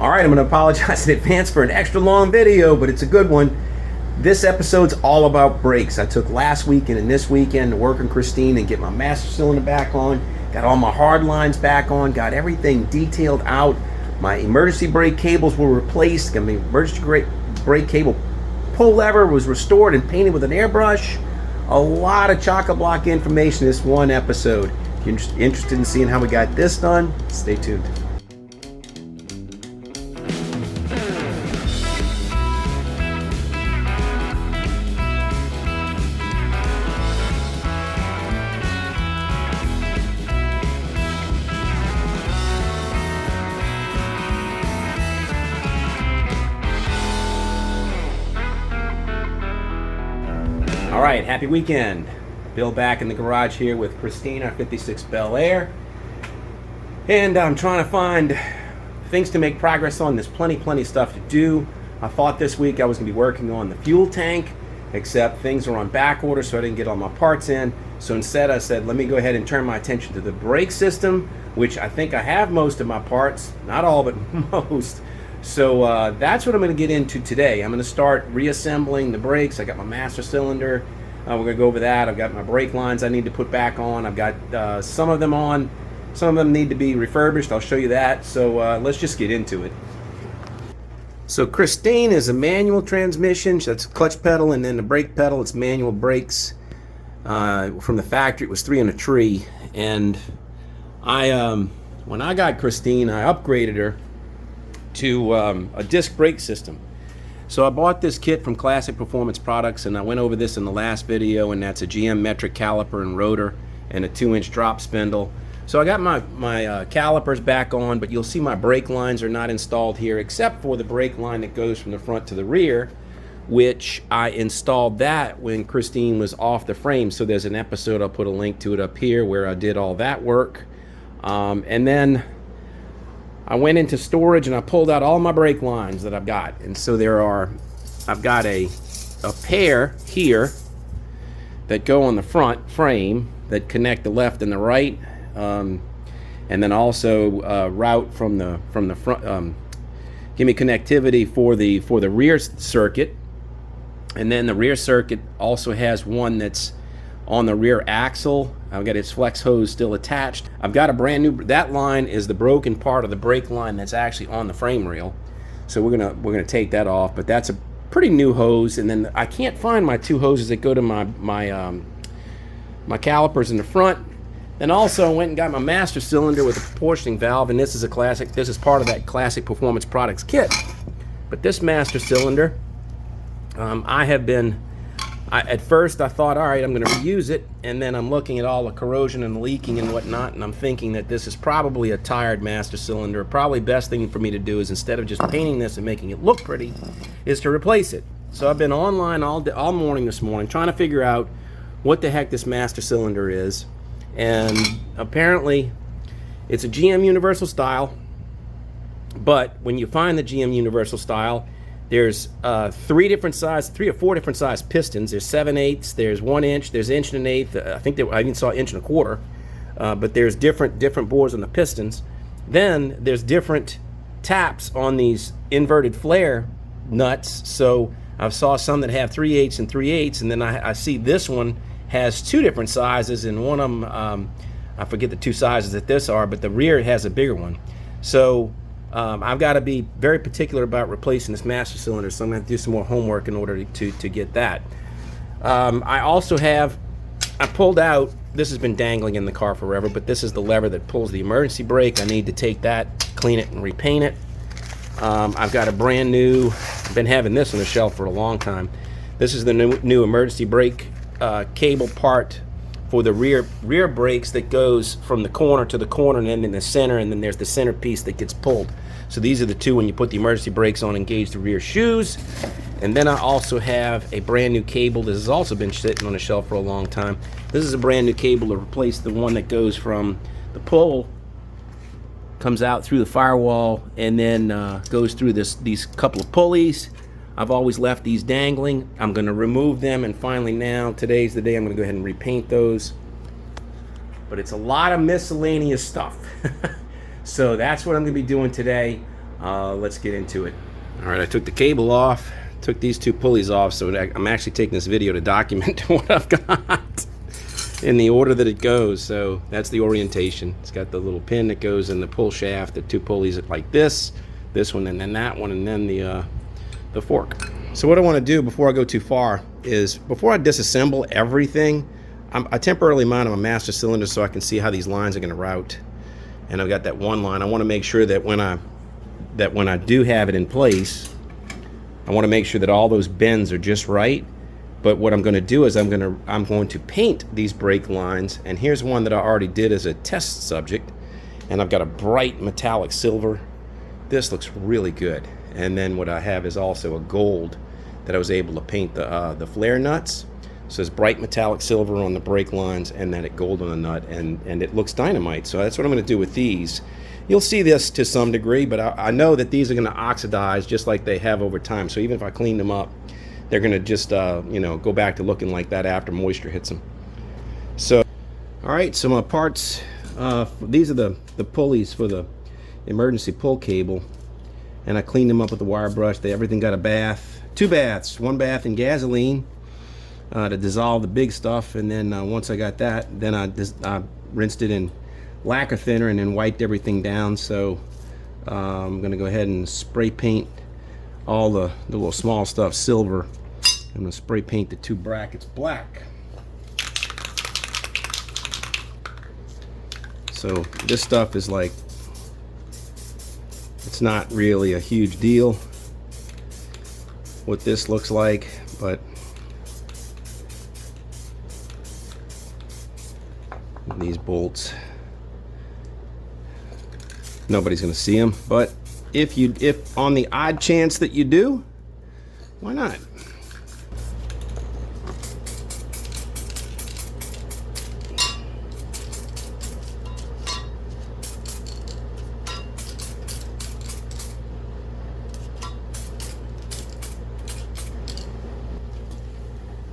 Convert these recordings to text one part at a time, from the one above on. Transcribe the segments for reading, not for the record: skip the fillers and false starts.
Alright, I'm going to apologize in advance for an extra long video, but it's a good one. This episode's all about brakes. I took last weekend and this weekend to work on Christine and get my master cylinder back on, got all my hard lines back on, got everything detailed out. My emergency brake cables were replaced, my emergency brake cable pull lever was restored and painted with an airbrush. A lot of chock-a-block information in this one episode. If you're interested in seeing how we got this done, stay tuned. Alright, happy weekend. Bill back in the garage here with Christine, our 56 Bel Air. And I'm trying to find things to make progress on. There's plenty stuff to do. I thought this week I was going to be working on the fuel tank, except things are on back order, so I didn't get all my parts in. So instead I said, let me go ahead and turn my attention to the brake system, which I think I have most of my parts. Not all, but most. So that's what I'm going to get into today. I'm going to start reassembling the brakes. I got my master cylinder. We're going to go over that. I've got my brake lines I need to put back on. I've got some of them on. Some of them need to be refurbished. I'll show you that. So let's just get into it. So Christine is a manual transmission. That's a clutch pedal, and then the brake pedal, it's manual brakes. From the factory, it was 3 in a tree. And when I got Christine, I upgraded her to a disc brake system. So I bought this kit from Classic Performance Products, and I went over this in the last video, and that's a GM metric caliper and rotor and a 2-inch drop spindle. So I got my calipers back on, but you'll see my brake lines are not installed here except for the brake line that goes from the front to the rear, which I installed that when Christine was off the frame. So there's an episode, I'll put a link to it up here, where I did all that work. And then I went into storage and I pulled out all my brake lines that I've got. And so I've got a pair here that go on the front frame that connect the left and the right. And then also route from the front, give me connectivity for the rear circuit. And then the rear circuit also has one that's on the rear axle. I've got its flex hose still attached. I've got a brand new, that line is the broken part of the brake line that's actually on the frame reel. So we're gonna take that off, but that's a pretty new hose. And then I can't find my 2 hoses that go to my calipers in the front. Then also I went and got my master cylinder with a proportioning valve, and this is part of that Classic Performance Products kit. But this master cylinder, at first I thought, all right, I'm going to reuse it, and then I'm looking at all the corrosion and leaking and whatnot, and I'm thinking that this is probably a tired master cylinder. Probably best thing for me to do is, instead of just painting this and making it look pretty, is to replace it. So I've been online all morning this morning trying to figure out what the heck this master cylinder is, and apparently it's a GM Universal style. But when you find the GM Universal style, there's 3 or 4 different size pistons. There's 7/8, there's 1 inch, there's 1 1/8. I think I even saw 1 1/4. But there's different bores on the pistons. Then there's different taps on these inverted flare nuts. So I saw some that have 3/8 and 3/8, and then I see this one has 2 different sizes, and one of them, I forget the 2 sizes that this are, but the rear has a bigger one. So I've got to be very particular about replacing this master cylinder, so I'm going to do some more homework in order to get that. I pulled out, this has been dangling in the car forever, but this is the lever that pulls the emergency brake. I need to take that, clean it, and repaint it. I've got a brand new, I've been having this on the shelf for a long time. This is the new emergency brake cable part for the rear brakes that goes from the corner to the corner and then in the center, and then there's the center piece that gets pulled. So these are the 2 when you put the emergency brakes on, engage the rear shoes. And then I also have a brand new cable. This has also been sitting on the shelf for a long time. This is a brand new cable to replace the one that goes from the pull, comes out through the firewall, and then goes through these couple of pulleys. I've always left these dangling. I'm going to remove them, and finally now, today's the day I'm going to go ahead and repaint those. But it's a lot of miscellaneous stuff. So that's what I'm going to be doing today. let's get into it. All right, I took the cable off, took these two pulleys off, so I'm actually taking this video to document what I've got in the order that it goes. So that's the orientation. It's got the little pin that goes in the pull shaft, the two pulleys like this one, and then that one, and then the fork. So what I want to do before I go too far is, before I disassemble everything, I temporarily mount a master cylinder so I can see how these lines are going to route. And I've got that one line. I want to make sure that when I do have it in place, I want to make sure that all those bends are just right. But what I'm going to do is I'm going to paint these brake lines. And here's one that I already did as a test subject. And I've got a bright metallic silver. This looks really good. And then what I have is also a gold that I was able to paint the flare nuts. So it's bright metallic silver on the brake lines, and then it gold on the nut, and it looks dynamite. So that's what I'm going to do with these. You'll see this to some degree, but I know that these are going to oxidize just like they have over time. So even if I clean them up, they're going to just go back to looking like that after moisture hits them. So, all right, so my parts, these are the pulleys for the emergency pull cable, and I cleaned them up with the wire brush. Everything got a bath, 2 baths, 1 bath in gasoline to dissolve the big stuff, and then once I got that, then I rinsed it in lacquer thinner and then wiped everything down. So I'm gonna go ahead and spray paint all the little small stuff silver. I'm gonna spray paint the 2 brackets black. So this stuff is like, it's not really a huge deal what this looks like, but these bolts, nobody's gonna see them, but if on the odd chance that you do, why not?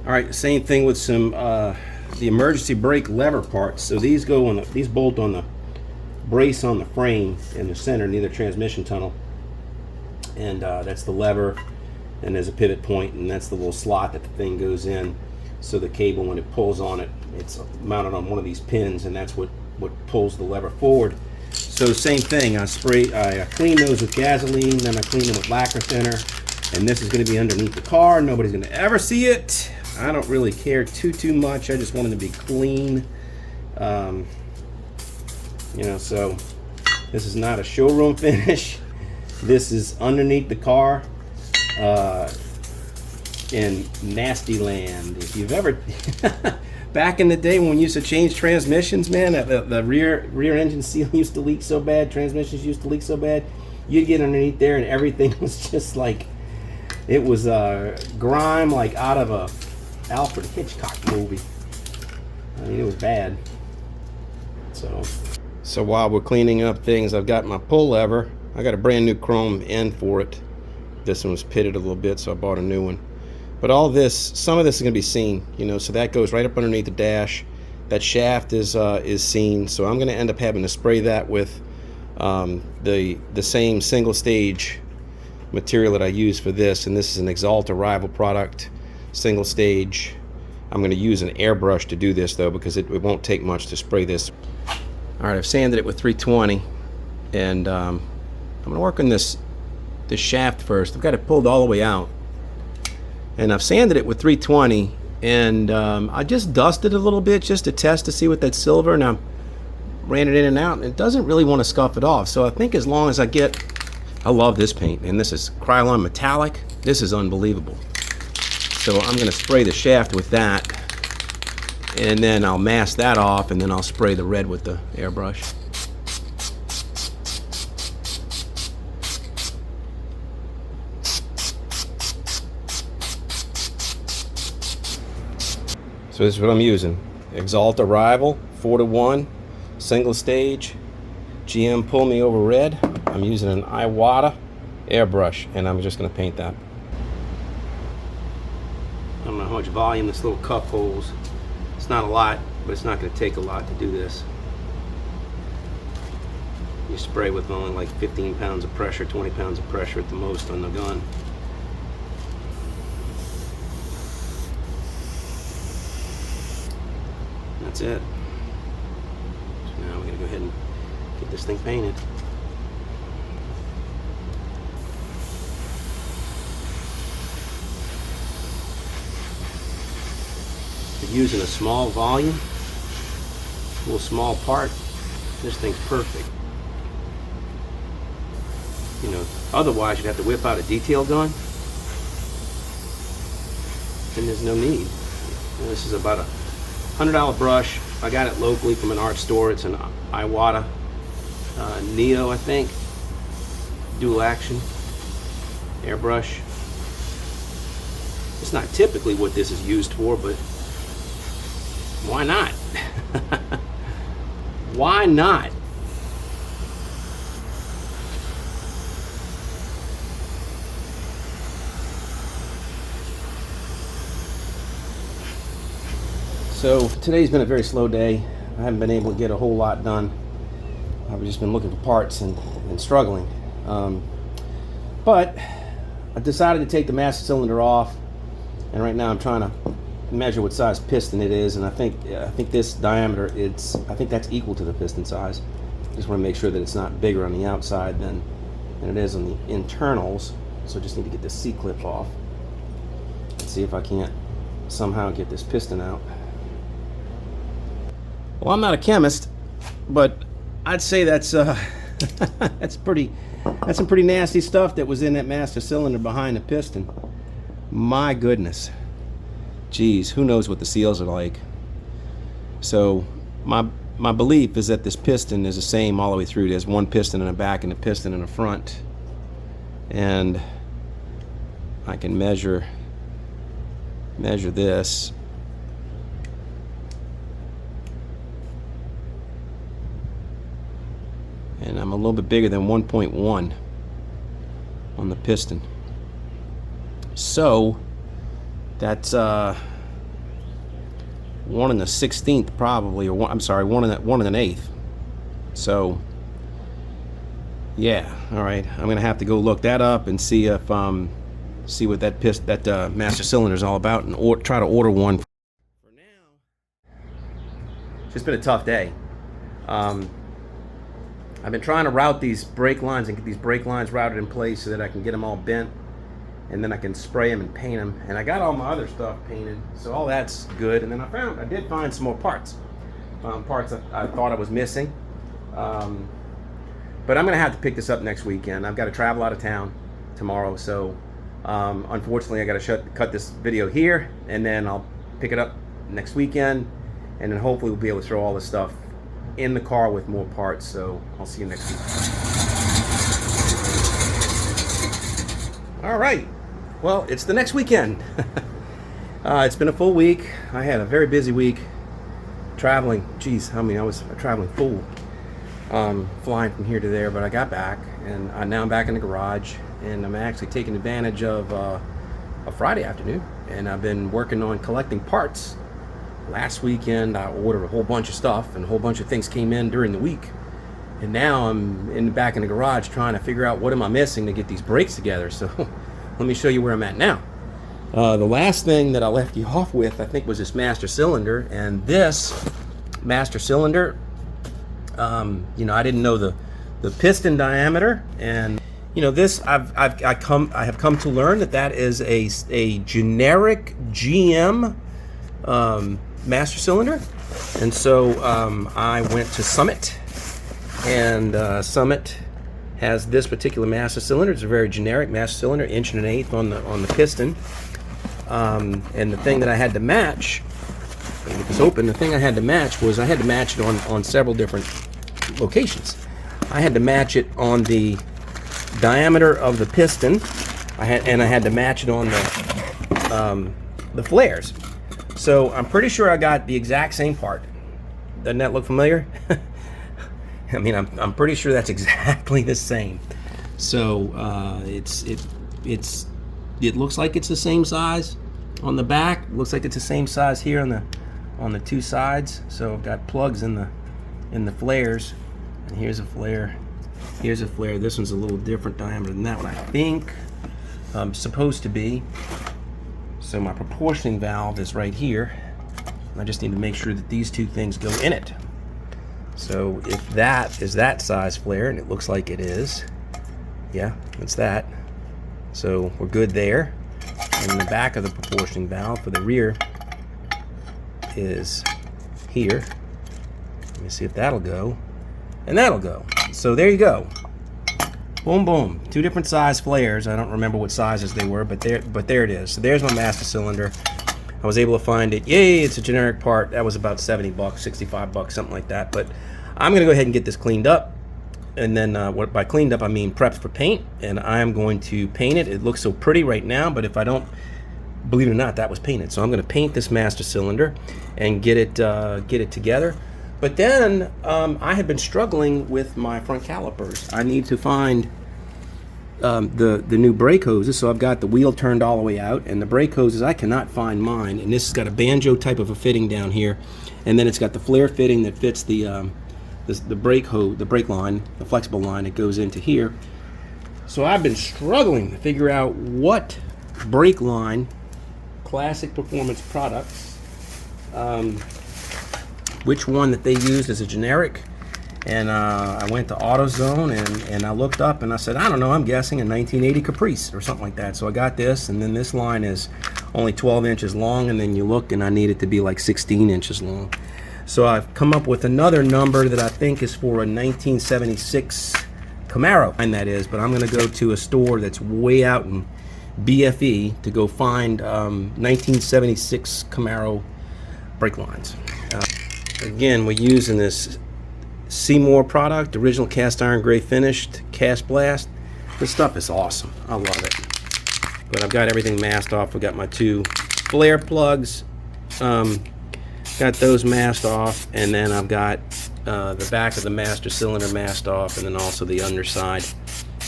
All right, same thing with some the emergency brake lever parts. So these go on these bolt on the brace on the frame in the center near the transmission tunnel, and that's the lever, and there's a pivot point, and that's the little slot that the thing goes in. So the cable, when it pulls on it, it's mounted on one of these pins, and that's what pulls the lever forward. So same thing, I clean those with gasoline, then I clean them with lacquer thinner, and this is going to be underneath the car. Nobody's going to ever see it. I don't really care too much. I just want it to be clean. So this is not a showroom finish. This is underneath the car in nasty land. If you've ever back in the day when we used to change transmissions, man, the rear engine seal used to leak so bad, transmissions used to leak so bad, you'd get underneath there and everything was just like, it was grime like out of a Alfred Hitchcock movie. I mean, it was bad. So while we're cleaning up things, I've got my pull lever. I got a brand new chrome end for it. This one was pitted a little bit, so I bought a new one. But all this, some of this is going to be seen, so that goes right up underneath the dash. That shaft is seen, so I'm going to end up having to spray that with the same single stage material that I use for this, and this is an Axalta rival product, single stage. I'm going to use an airbrush to do this though, because it won't take much to spray this. All right, I've sanded it with 320, and I'm going to work on this shaft first. I've got it pulled all the way out, and I've sanded it with 320, and I just dusted a little bit just to test to see what that silver, and I ran it in and out, and it doesn't really want to scuff it off. So I think as long as I love this paint, and this is Krylon metallic. This is unbelievable. So I'm going to spray the shaft with that, and then I'll mask that off, and then I'll spray the red with the airbrush. So this is what I'm using. Axalta Rival 4-to-1 single stage GM Pull Me Over Red. I'm using an Iwata airbrush, and I'm just going to paint that. I don't know how much volume this little cup holds. It's not a lot, but it's not going to take a lot to do this. You spray with only like 15 pounds of pressure, 20 pounds of pressure at the most on the gun. That's it. So now we're going to go ahead and get this thing painted. Using a small volume, a little small part, this thing's perfect. You know, otherwise you'd have to whip out a detail gun, and there's no need. You know, this is about a $100 brush. I got it locally from an art store. It's an Iwata Neo, I think, dual action airbrush. It's not typically what this is used for, but why not? Why not? So today's been a very slow day. I haven't been able to get a whole lot done. I've just been looking for parts and struggling. But I decided to take the master cylinder off, and right now I'm trying to measure what size piston it is, and I think this diameter, I think that's equal to the piston size. Just want to make sure that it's not bigger on the outside than it is on the internals. So just need to get this C-clip off. Let's see if I can't somehow get this piston out. Well, I'm not a chemist, but I'd say that's that's some pretty nasty stuff that was in that master cylinder behind the piston. My goodness. Geez, who knows what the seals are like. So my belief is that this piston is the same all the way through. There's one piston in the back and a piston in the front, and I can measure this. And I'm a little bit bigger than 1.1 on the piston. So that's 1 1/16 probably, or 1 1/8. So yeah, all right. I'm gonna have to go look that up and see if see what that master cylinder is all about, and try to order one. For now, it's just been a tough day. I've been trying to route these brake lines and get these brake lines routed in place so that I can get them all bent, and then I can spray them and paint them. And I got all my other stuff painted, so all that's good. And then I did find some more parts, parts I thought I was missing. But I'm gonna have to pick this up next weekend. I've got to travel out of town tomorrow, so unfortunately I got to cut this video here, and then I'll pick it up next weekend, and then hopefully we'll be able to throw all this stuff in the car with more parts. So I'll see you next week. All right, well, it's the next weekend. It's been a full week. I had a very busy week traveling. Geez, I mean, I was a traveling fool, flying from here to there, but I got back, and now I'm back in the garage, and I'm actually taking advantage of a Friday afternoon, and I've been working on collecting parts. Last weekend I ordered a whole bunch of stuff, and a whole bunch of things came in during the week, and now I'm back in the garage trying to figure out what am I missing to get these brakes together. So let me show you where I'm at now. The last thing that I left you off with, I think, was this master cylinder, and this master cylinder, you know, I didn't know the piston diameter, and you know, this I have come to learn that is a generic GM master cylinder. And so I went to Summit, and Summit has this particular master cylinder. It's a very generic master cylinder, 1.1 on the piston. And the thing that I had to match, let me get this open, the thing I had to match was I had to match it on several different locations. I had to match it on the diameter of the piston, I had to match it on the flares. So I'm pretty sure I got the exact same part. Doesn't that look familiar? I mean, I'm pretty sure that's exactly the same. So it looks like it's the same size on the back. Looks like it's the same size here on the two sides. So I've got plugs in the flares, and here's a flare. Here's a flare. This one's a little different diameter than that one, I think. Supposed to be. So my proportioning valve is right here. I just need to make sure that these two things go in it. So if that is that size flare, and it looks like it is, yeah, it's that. So we're good there. And the back of the proportioning valve for the rear is here. Let me see if that'll go. And that'll go. So there you go. Boom, boom. Two different size flares. I don't remember what sizes they were, but there it is. So there's my master cylinder. I was able to find it. Yay, it's a generic part. That was about 70 bucks, 65 bucks, something like that. But I'm going to go ahead and get this cleaned up. And then what by cleaned up, I mean prepped for paint. And I'm going to paint it. It looks so pretty right now, but if I don't, believe it or not, that was painted. So I'm going to paint this master cylinder and get it together. But then I had been struggling with my front calipers. I need to find the new brake hoses. So I've got the wheel turned all the way out, and the brake hoses, I cannot find mine. And this has got a banjo type of a fitting down here, and then it's got the flare fitting that fits the brake hose, the brake line, the flexible line that goes into here. So I've been struggling to figure out what brake line, Classic Performance Products, which one that they used as a generic. And I went to AutoZone and I looked up and I said, I don't know, I'm guessing a 1980 Caprice or something like that. So I got this, and then this line is only 12 inches long, and then you look and I need it to be like 16 inches long. So I've come up with another number that I think is for a 1976 Camaro, and that is, but I'm going to go to a store that's way out in BFE to go find 1976 Camaro brake lines. Again, we're using this Seymour product, original cast iron gray finished, cast blast. This stuff is awesome. I love it. But I've got everything masked off. I've got my two flare plugs, got those masked off, and then I've got the back of the master cylinder masked off, and then also the underside,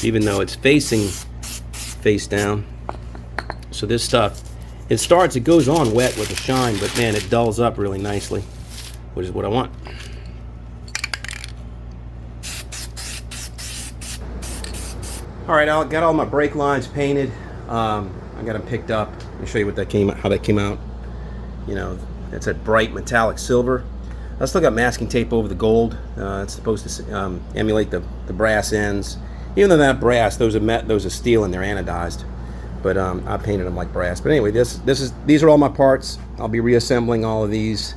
even though it's facing face down. So this stuff, it goes on wet with a shine, but man, it dulls up really nicely, which is what I want. All right, I got all my brake lines painted. I got them picked up. Let me show you how that came out. You know, it's that bright metallic silver. I still got masking tape over the gold. It's supposed to emulate the brass ends. Even though they're not brass, those are steel and they're anodized. But I painted them like brass. But anyway, these are all my parts. I'll be reassembling all of these.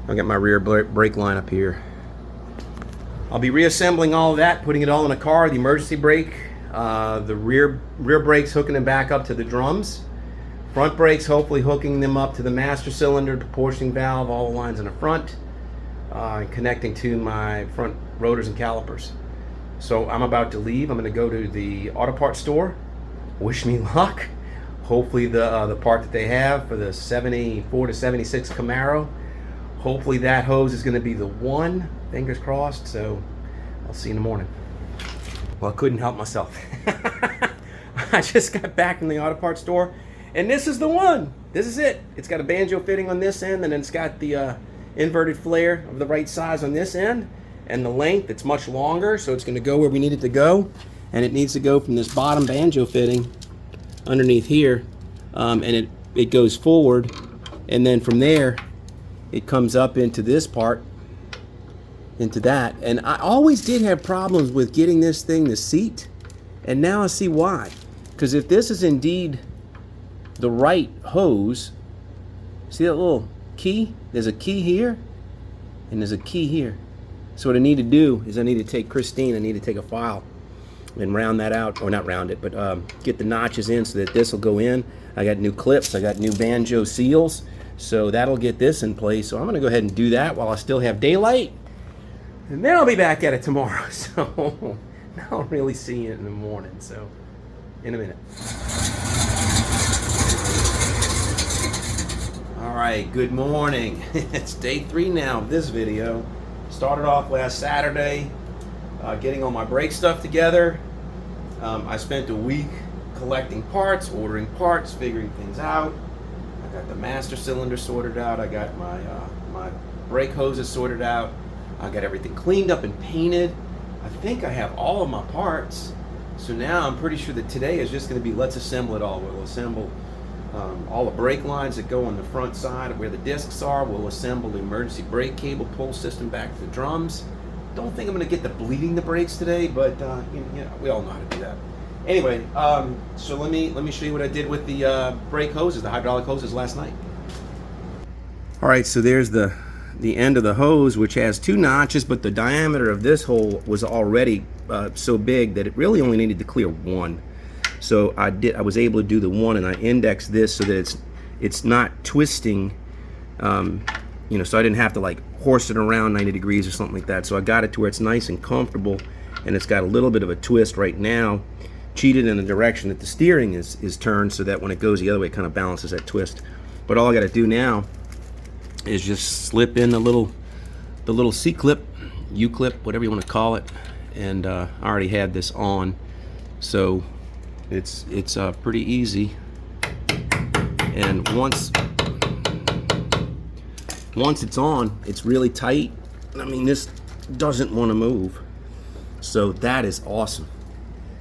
I've got my rear brake line up here. I'll be reassembling all of that, putting it all in a car. The emergency brake, the rear brakes, hooking them back up to the drums. Front brakes, hopefully hooking them up to the master cylinder, proportioning valve, all the lines in the front, and connecting to my front rotors and calipers. So I'm about to leave. I'm going to go to the auto parts store. Wish me luck. Hopefully the part that they have for the 74 to 76 Camaro, hopefully that hose is going to be the one. Fingers crossed. So I'll see you in the morning. Well, I couldn't help myself. I just got back from the auto parts store, and this is the one. This is it. It's got a banjo fitting on this end, and then it's got the inverted flare of the right size on this end, and the length, it's much longer, so it's going to go where we need it to go. And it needs to go from this bottom banjo fitting underneath here, and it goes forward, and then from there it comes up into this part, into that. And I always did have problems with getting this thing to seat, and now I see why. Because if this is indeed the right hose, see that little key? There's a key here and there's a key here. So what I need to do is I need to take a file and round that out, or not round it, but get the notches in so that this will go in. I got new clips, I got new banjo seals, so that'll get this in place. So I'm going to go ahead and do that while I still have daylight, and then I'll be back at it tomorrow. So I'll really see you in the morning, so in a minute. Alright, good morning. It's day 3 now of this video. Started off last Saturday getting all my brake stuff together. I spent a week collecting parts, ordering parts, figuring things out. I got the master cylinder sorted out. I got my brake hoses sorted out. I got everything cleaned up and painted. I think I have all of my parts. So now I'm pretty sure that today is just going to be let's assemble it all. We'll assemble all the brake lines that go on the front side of where the discs are. We'll assemble the emergency brake cable pull system back to the drums. Don't think I'm going to get to bleeding the brakes today, but we all know how to do that. Anyway, so let me show you what I did with the brake hoses, the hydraulic hoses last night. All right, so there's the end of the hose, which has 2 notches, but the diameter of this hole was already so big that it really only needed to clear 1. So I was able to do the 1, and I indexed this so that it's not twisting, so I didn't have to like horse it around 90 degrees or something like that. So I got it to where it's nice and comfortable, and it's got a little bit of a twist right now, cheated in the direction that the steering is turned, so that when it goes the other way, it kind of balances that twist. But all I got to do now is just slip in the little C-clip, U-clip, whatever you want to call it, and I already had this on, so it's pretty easy. And once it's on, it's really tight. I mean, this doesn't want to move, so that is awesome.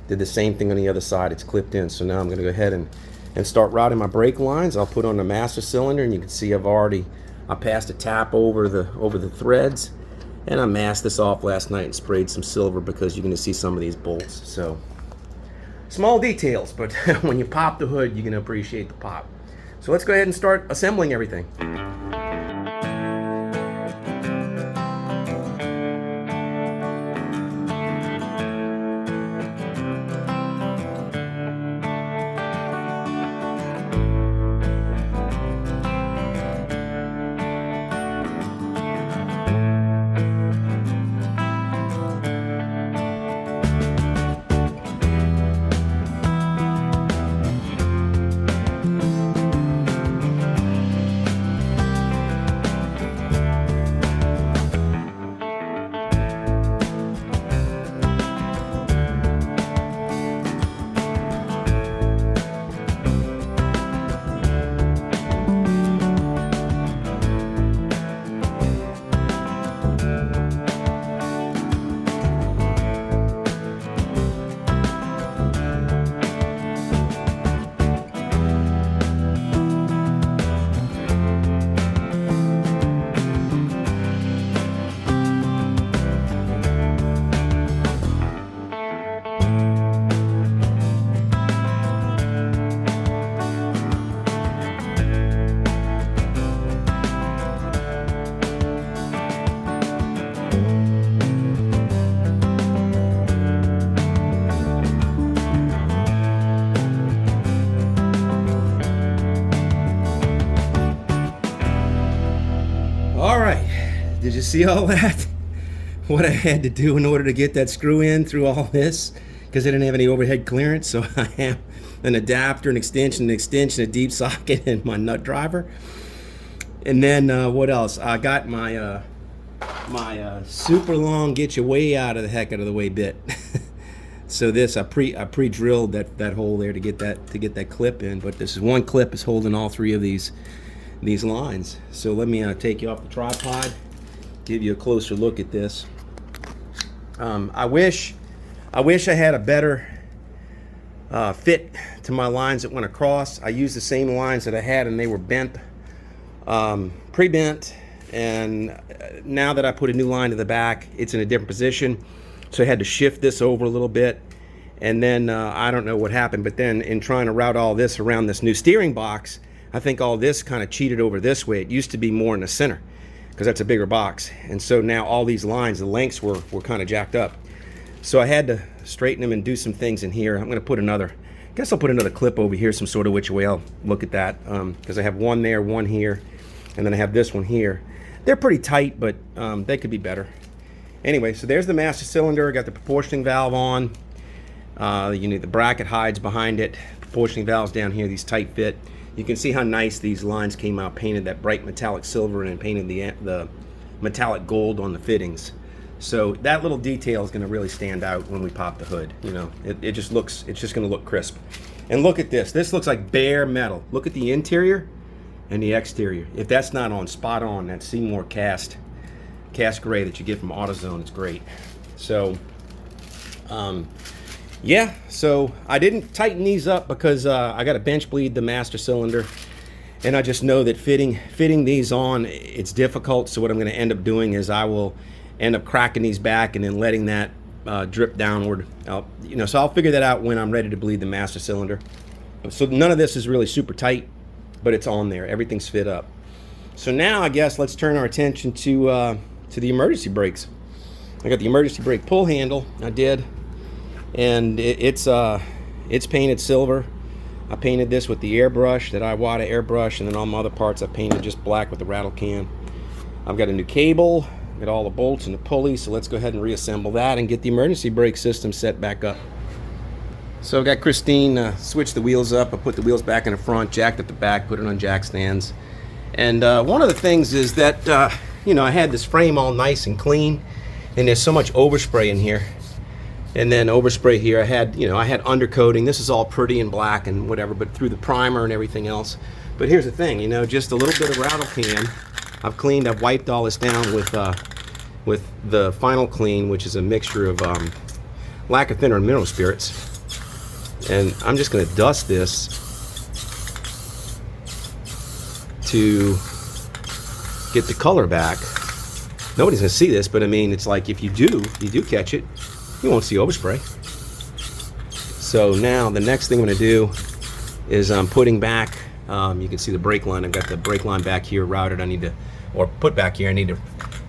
Did the same thing on the other side. It's clipped in, so now I'm going to go ahead and start routing my brake lines. I'll put on the master cylinder, and you can see I passed a tap over the threads, and I masked this off last night and sprayed some silver because you're going to see some of these bolts. So small details, but when you pop the hood, you're going to appreciate the pop. So let's go ahead and start assembling everything. Did you see all that? What I had to do in order to get that screw in through all this, because I didn't have any overhead clearance. So I have an adapter, an extension, a deep socket, and my nut driver. And then what else? I got my super long get you way out of the heck out of the way bit. So this I pre-drilled that hole there to get that clip in, but this is one clip is holding all 3 of these lines. So let me take you off the tripod, give you a closer look at this. I wish I had a better fit to my lines that went across. I used the same lines that I had, and they were bent, pre-bent, and now that I put a new line to the back, it's in a different position. So I had to shift this over a little bit, and then I don't know what happened, but then in trying to route all this around this new steering box, I think all this kind of cheated over this way. It used to be more in the center because that's a bigger box, and so now all these lines, the lengths were kind of jacked up. So I had to straighten them and do some things in here. I'm going to put another, I guess I'll put another clip over here, some sort of which way I'll look at that, because I have one there, one here, and then I have this one here. They're pretty tight, but they could be better. Anyway, so there's the master cylinder. I got the proportioning valve on. You need the bracket hides behind it. Proportioning valves down here, these tight fit. You can see how nice these lines came out, painted that bright metallic silver and painted the metallic gold on the fittings. So that little detail is going to really stand out when we pop the hood. You know, it's just going to look crisp. And look at this. This looks like bare metal. Look at the interior and the exterior. If that's not on, spot on. That Seymour cast gray that you get from AutoZone, it's great. So Yeah, so I didn't tighten these up because I got to bench bleed the master cylinder, and I just know that fitting these on, it's difficult. So what I'm going to end up doing is I will end up cracking these back and then letting that drip downward. So I'll figure that out when I'm ready to bleed the master cylinder. So none of this is really super tight, but it's on there. Everything's fit up. So now I guess let's turn our attention to the emergency brakes. I got the emergency brake pull handle. I did. And it's painted silver. I painted this with the airbrush, that Iwata airbrush, and then all my other parts I painted just black with the rattle can. I've got a new cable, got all the bolts and the pulleys, so let's go ahead and reassemble that and get the emergency brake system set back up. So I got Christine switch the wheels up. I put the wheels back in the front, jacked up the back, put it on jack stands. And one of the things is that, I had this frame all nice and clean, and there's so much overspray in here. And then overspray here, I had undercoating. This is all pretty and black and whatever, but through the primer and everything else. But here's the thing, just a little bit of rattle can. I've wiped all this down with the final clean, which is a mixture of lacquer thinner and mineral spirits. And I'm just gonna dust this to get the color back. Nobody's gonna see this, but I mean, it's like if you do catch it, you won't see overspray. So now the next thing I'm going to do is I'm putting back, you can see the brake line. I've got the brake line back here routed. I need to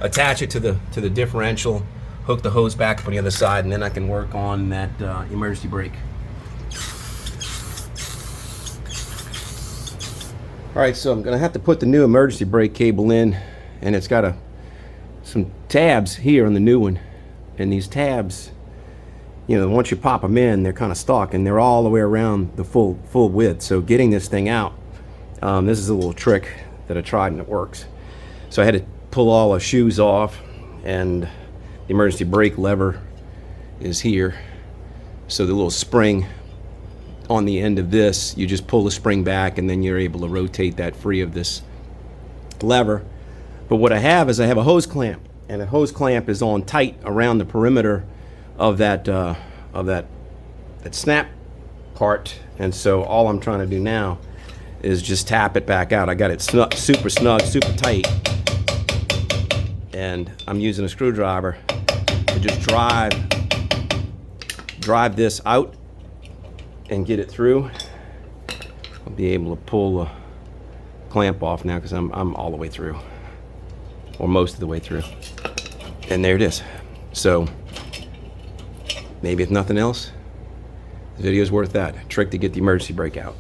attach it to the differential, hook the hose back up on the other side, and then I can work on that emergency brake. All right, so I'm going to have to put the new emergency brake cable in, and it's got some tabs here on the new one, and these tabs, once you pop them in, they're kind of stuck, and they're all the way around the full width. So getting this thing out, this is a little trick that I tried and it works. So I had to pull all the shoes off, and the emergency brake lever is here. So the little spring on the end of this, you just pull the spring back, and then you're able to rotate that free of this lever. But what I have is a hose clamp, and a hose clamp is on tight around the perimeter of that snap part, and so all I'm trying to do now is just tap it back out. I got it super snug, super tight, and I'm using a screwdriver to just drive this out and get it through. I'll be able to pull the clamp off now because I'm all the way through, or most of the way through, and there it is. So maybe if nothing else, the video is worth that trick to get the emergency brake out.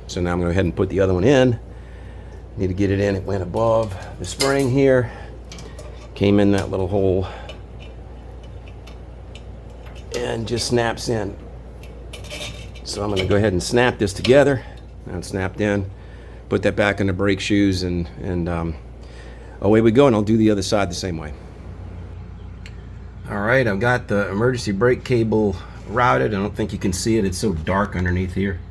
So now I'm going to go ahead and put the other one in. Need to get it in. It went above the spring here, came in that little hole, and just snaps in. So I'm going to go ahead and snap this together. Now it's snapped in. Put that back in the brake shoes, and away we go. And I'll do the other side the same way. All right, I've got the emergency brake cable routed. I don't think you can see it. It's so dark underneath here,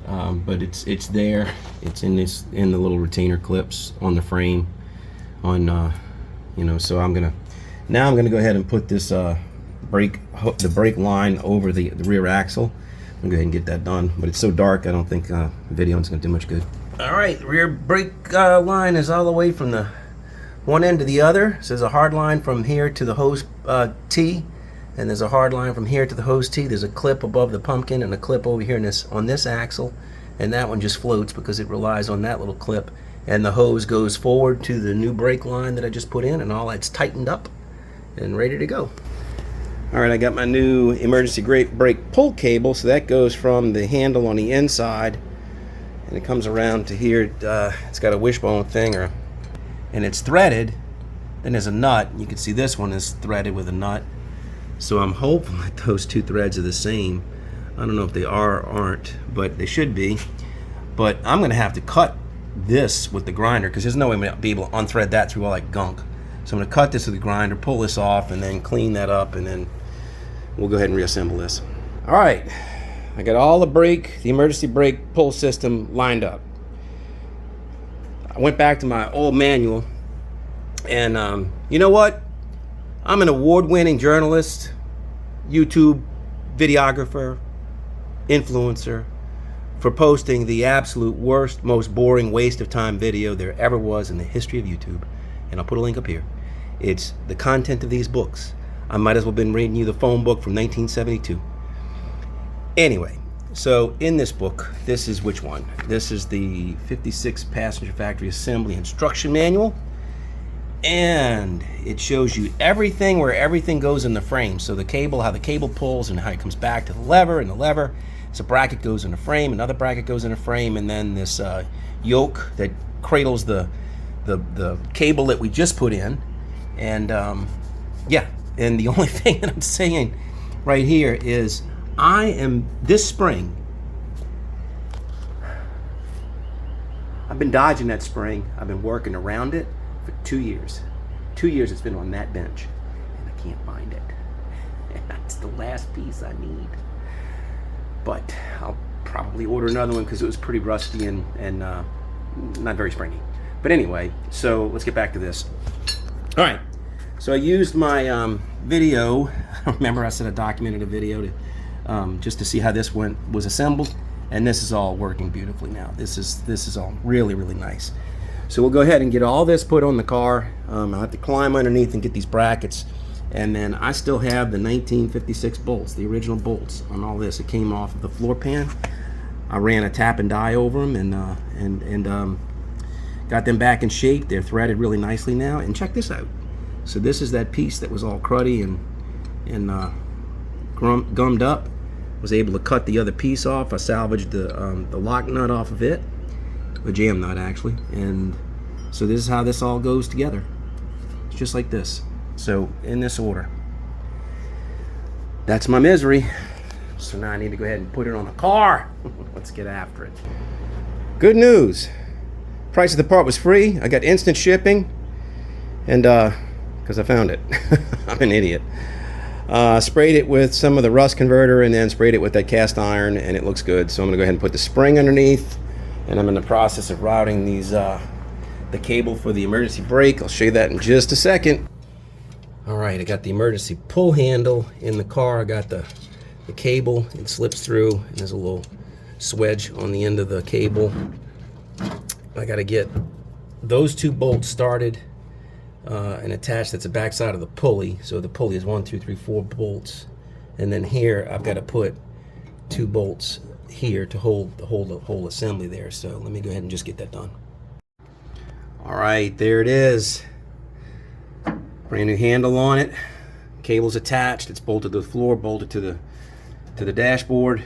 but it's there. It's in the little retainer clips on the frame. So I'm gonna go ahead and put this the brake line over the rear axle. I'm gonna go ahead and get that done. But it's so dark, I don't think video is gonna do much good. All right, the rear brake line is all the way from the one end to the other. So there's a hard line from here to the hose T, and there's a hard line from here to the hose T. There's a clip above the pumpkin and a clip over here on this axle, and that one just floats because it relies on that little clip. And the hose goes forward to the new brake line that I just put in, and all that's tightened up and ready to go. All right, I got my new emergency brake pull cable, so that goes from the handle on the inside, and it comes around to here. It's got a wishbone thing, and it's threaded. Then there's a nut. You can see this one is threaded with a nut. So I'm hopeful that those two threads are the same. I don't know if they are or aren't, but they should be. But I'm gonna have to cut this with the grinder because there's no way I'm gonna be able to unthread that through all that gunk. So I'm gonna cut this with the grinder, pull this off, and then clean that up, and then we'll go ahead and reassemble this. All right, I got all the emergency brake pull system lined up. I went back to my old manual, and you know what? I'm an award-winning journalist. YouTube videographer, influencer, for posting the absolute worst, most boring waste of time video there ever was in the history of YouTube. And I'll put a link up here. It's the content of these books. I might as well have been reading you the phone book from 1972. Anyway, so in this book, this is which one? This is the 56 Passenger Factory Assembly Instruction Manual. And it shows you everything, where everything goes in the frame. So the cable, how the cable pulls and how it comes back to the lever, and the lever. So a bracket goes in a frame, another bracket goes in a frame, and then this yoke that cradles the cable that we just put in. And yeah, and the only thing that I'm saying right here is this spring, I've been dodging that spring. I've been working around it for 2 years. 2 years it's been on that bench, and I can't find it. And that's the last piece I need. But I'll probably order another one because it was pretty rusty and not very springy. But anyway, so let's get back to this. All right, so I used my video. Remember I said I documented a video to just to see how this was assembled, and this is all working beautifully now. This is all really, really nice. So we'll go ahead and get all this put on the car. I'll have to climb underneath and get these brackets. And then I still have the 1956 bolts, the original bolts on all this. It came off of the floor pan. I ran a tap and die over them and got them back in shape. They're threaded really nicely now. And check this out. So this is that piece that was all cruddy and gummed up. Was able to cut the other piece off. I salvaged the lock nut off of it. A jam nut actually. And so this is how this all goes together. It's just like this. So in this order. That's my misery. So now I need to go ahead and put it on the car. Let's get after it. Good news. Price of the part was free. I got instant shipping. And because I found it. I'm an idiot. Sprayed it with some of the rust converter and then sprayed it with that cast iron, and it looks good. So I'm gonna go ahead and put the spring underneath, and I'm in the process of routing these the cable for the emergency brake. I'll show you that in just a second. All right, I got the emergency pull handle in the car. I got the cable. It slips through, and there's a little swedge on the end of the cable. I got to get those two bolts started and attached. That's the back side of the pulley. So the pulley is 1, 2, 3, 4 bolts, and then here I've got to put 2 bolts here to hold the whole assembly there. So let me go ahead and just get that done. All right, there it is. Brand new handle on it. Cable's attached. It's bolted to the floor, bolted to the dashboard.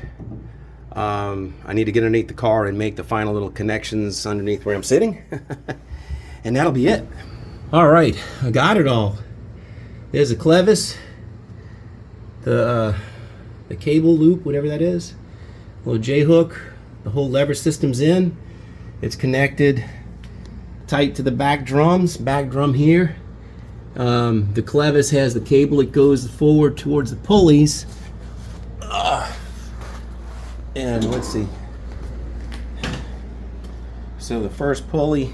I need to get underneath the car and make the final little connections underneath where I'm sitting. And that'll be it. All right, I got it all. There's the clevis, the cable loop, whatever that is, little J-hook. The whole lever system's in. It's connected tight to the back drums, back drum here. The clevis has the cable that goes forward towards the pulleys. And let's see. So the first pulley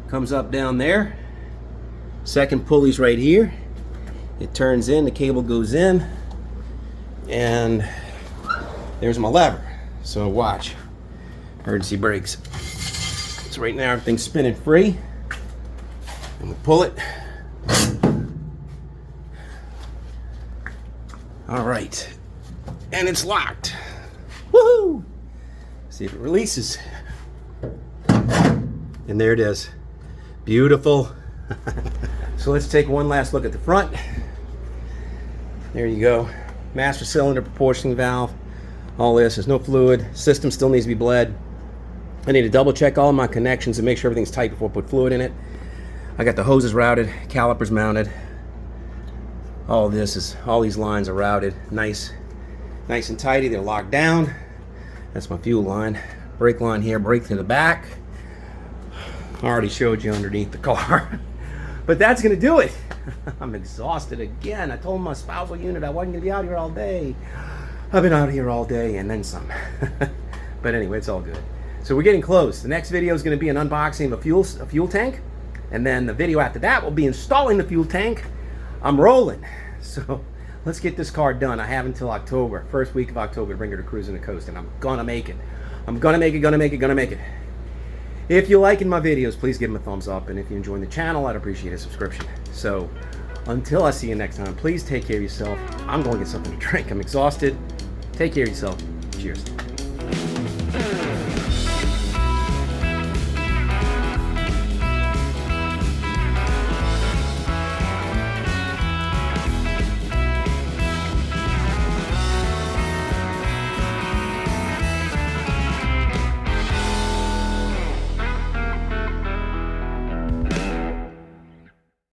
comes up down there. Second pulley's right here. It turns in, the cable goes in, and there's my lever. So watch. Emergency brakes. So right now everything's spinning free. And we pull it. All right. And it's locked. Woohoo! See if it releases. And there it is. Beautiful. So let's take one last look at the front. There you go. Master cylinder, proportioning valve, all this. There's no fluid. System still needs to be bled. I need to double check all my connections and make sure everything's tight before I put fluid in it. I got the hoses routed, calipers mounted. All these lines are routed. Nice and tidy. They're locked down. That's my fuel line. Brake line here, brake to the back. I already showed you underneath the car. But that's gonna do it. I'm exhausted again. I told my spousal unit I wasn't gonna be out here all day. I've been out here all day and then some. But anyway, it's all good. So we're getting close. The next video is gonna be an unboxing of a fuel tank. And then the video after that will be installing the fuel tank. I'm rolling. So Let's get this car done. I have until October, first week of October, to bring her to Cruising the Coast, and I'm gonna make it. I'm gonna make it. If you're liking my videos, please give them a thumbs up, and if you're enjoying the channel, I'd appreciate a subscription. So, until I see you next time, please take care of yourself. I'm going to get something to drink. I'm exhausted. Take care of yourself. Cheers.